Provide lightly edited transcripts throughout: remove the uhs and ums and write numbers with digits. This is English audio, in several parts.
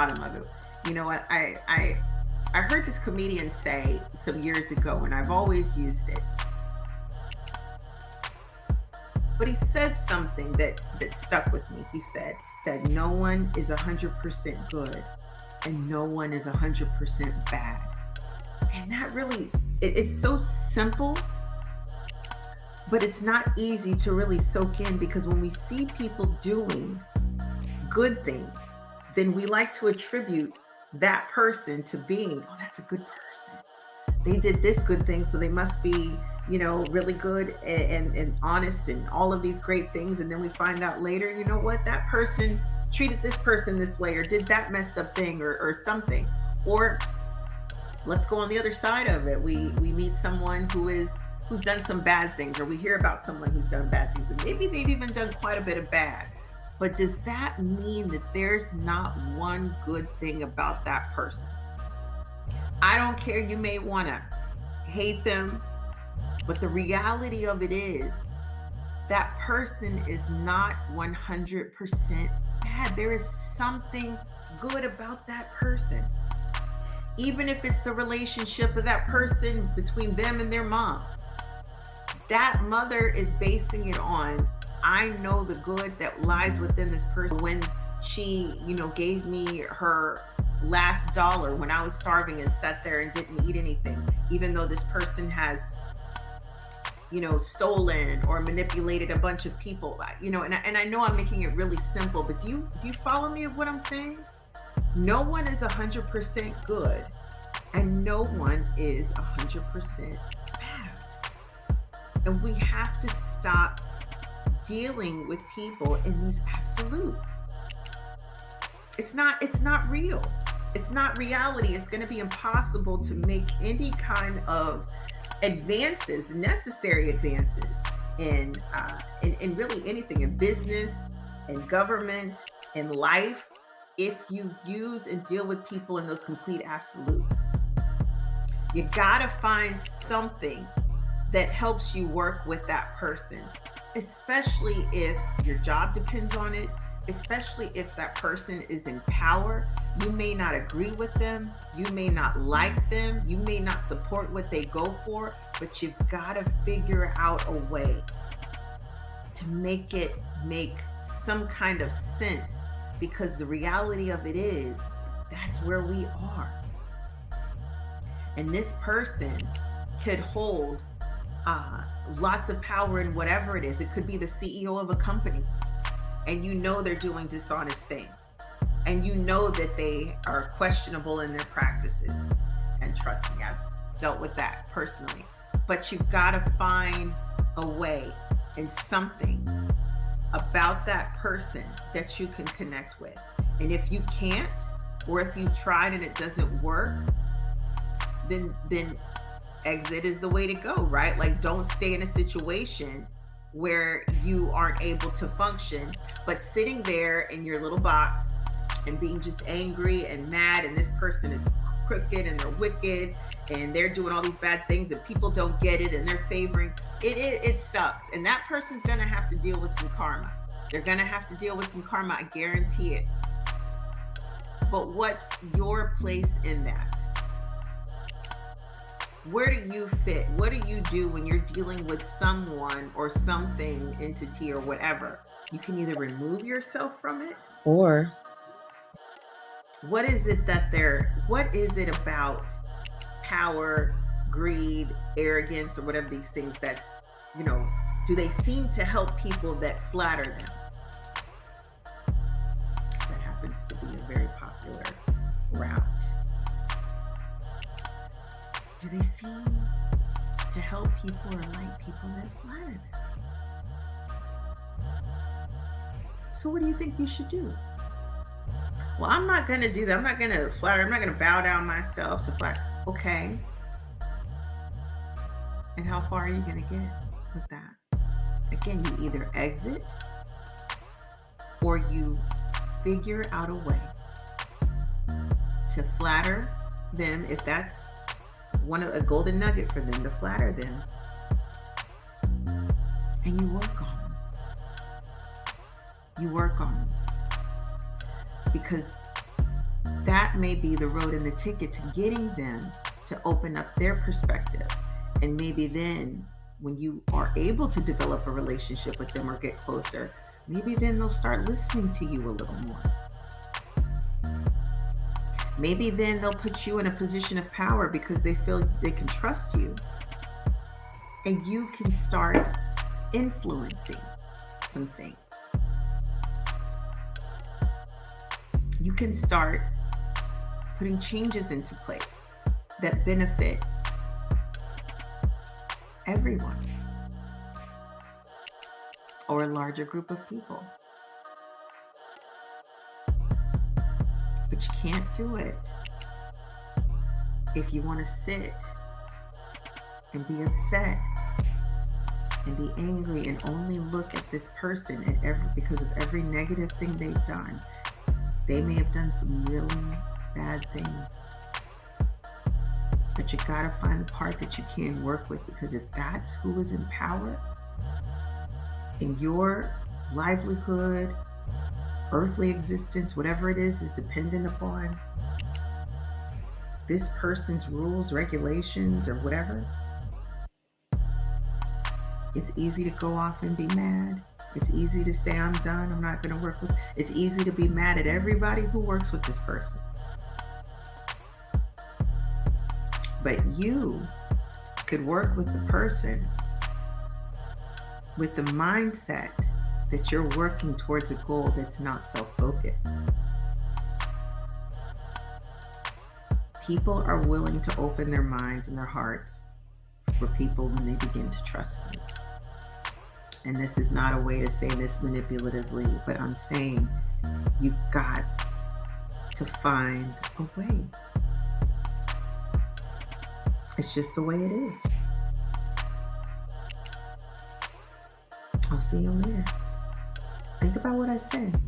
bottom of it. You know what? I heard this comedian say some years ago, and I've always used it. But he said something that stuck with me. He said, no one is 100% good, and no one is 100% bad. And that really, it's so simple, but it's not easy to really soak in, because when we see people doing good things, then we like to attribute that person to being, oh, that's a good person. They did this good thing, so they must be, really good and honest and all of these great things. And then we find out later, you know what, that person treated this person this way, or did that messed up thing, or something. Or let's go on the other side of it. We meet someone who's done some bad things, or we hear about someone who's done bad things, and maybe they've even done quite a bit of bad. But does that mean that there's not one good thing about that person? I don't care. You may want to hate them, but the reality of it is that person is not 100% bad. There is something good about that person. Even if it's the relationship of that person between them and their mom. That mother is basing it on, I know the good that lies within this person. When she, gave me her last dollar when I was starving and sat there and didn't eat anything, even though this person has, stolen or manipulated a bunch of people, and I know I'm making it really simple, but do you follow me of what I'm saying? No one is 100% good, and no one is 100% bad. And we have to stop dealing with people in these absolutes. It's not real. It's not reality. It's going to be impossible to make any kind of advances, necessary advances in really anything, in business, in government, in life, if you use and deal with people in those complete absolutes. You gotta find something that helps you work with that person, especially if your job depends on it, especially if that person is in power. You may not agree with them, you may not like them, you may not support what they go for, but you've got to figure out a way to make it make some kind of sense, because the reality of it is that's where we are. And this person could hold lots of power in whatever it is. It could be the CEO of a company, and they're doing dishonest things, and that they are questionable in their practices. And trust me, I've dealt with that personally. But you've got to find a way and something about that person that you can connect with. And if you can't, or if you tried and it doesn't work, then exit is the way to go, right? Like, don't stay in a situation where you aren't able to function, but sitting there in your little box and being just angry and mad, and this person is crooked and they're wicked and they're doing all these bad things and people don't get it and they're favoring it sucks. And that person's gonna have to deal with some karma. They're gonna have to deal with some karma, I guarantee it. But what's your place in that? Where do you fit? What do you do when you're dealing with someone or something, entity or whatever? You can either remove yourself from it, or what is it about power, greed, arrogance, or whatever these things that's, do they seem to help people that flatter them? That happens to be a very popular route. Do they seem to help people or like people that flatter them? So what do you think you should do? Well, I'm not going to do that. I'm not going to flatter. I'm not going to bow down myself to flatter. Okay. And how far are you going to get with that? Again, you either exit or you figure out a way to flatter them, if that's a golden nugget for them, to flatter them, and you work on them. You work on them. Because that may be the road and the ticket to getting them to open up their perspective. And maybe then, when you are able to develop a relationship with them or get closer, maybe then they'll start listening to you a little more. Maybe then they'll put you in a position of power because they feel they can trust you. And you can start influencing some things. You can start putting changes into place that benefit everyone or a larger group of people. But you can't do it if you want to sit and be upset and be angry and only look at this person because of every negative thing they've done. They may have done some really bad things, but you gotta find the part that you can work with, because if that's who is in power in your livelihood, earthly existence, whatever it is dependent upon this person's rules, regulations, or whatever, it's easy to go off and be mad. It's easy to say, I'm done, I'm not going to work with. It's easy to be mad at everybody who works with this person. But you could work with the person with the mindset that you're working towards a goal that's not self-focused. People are willing to open their minds and their hearts for people when they begin to trust them. And this is not a way to say this manipulatively, but I'm saying you've got to find a way. It's just the way it is. I'll see you later. Think about what I said.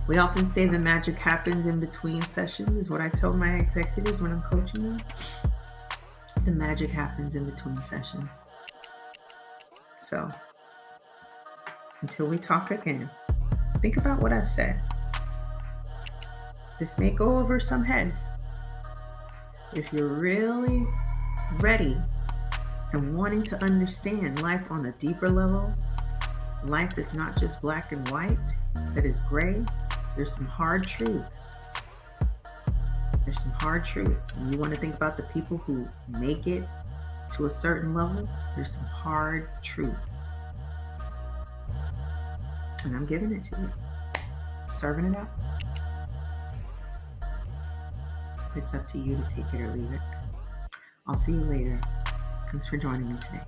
We often say the magic happens in between sessions, is what I told my executives when I'm coaching them. The magic happens in between sessions. So, until we talk again, think about what I've said. This may go over some heads. If you're really ready and wanting to understand life on a deeper level, life that's not just black and white, that is gray, there's some hard truths. There's some hard truths. And you want to think about the people who make it to a certain level, there's some hard truths. And I'm giving it to you. I'm serving it up. It's up to you to take it or leave it. I'll see you later. Thanks for joining me today.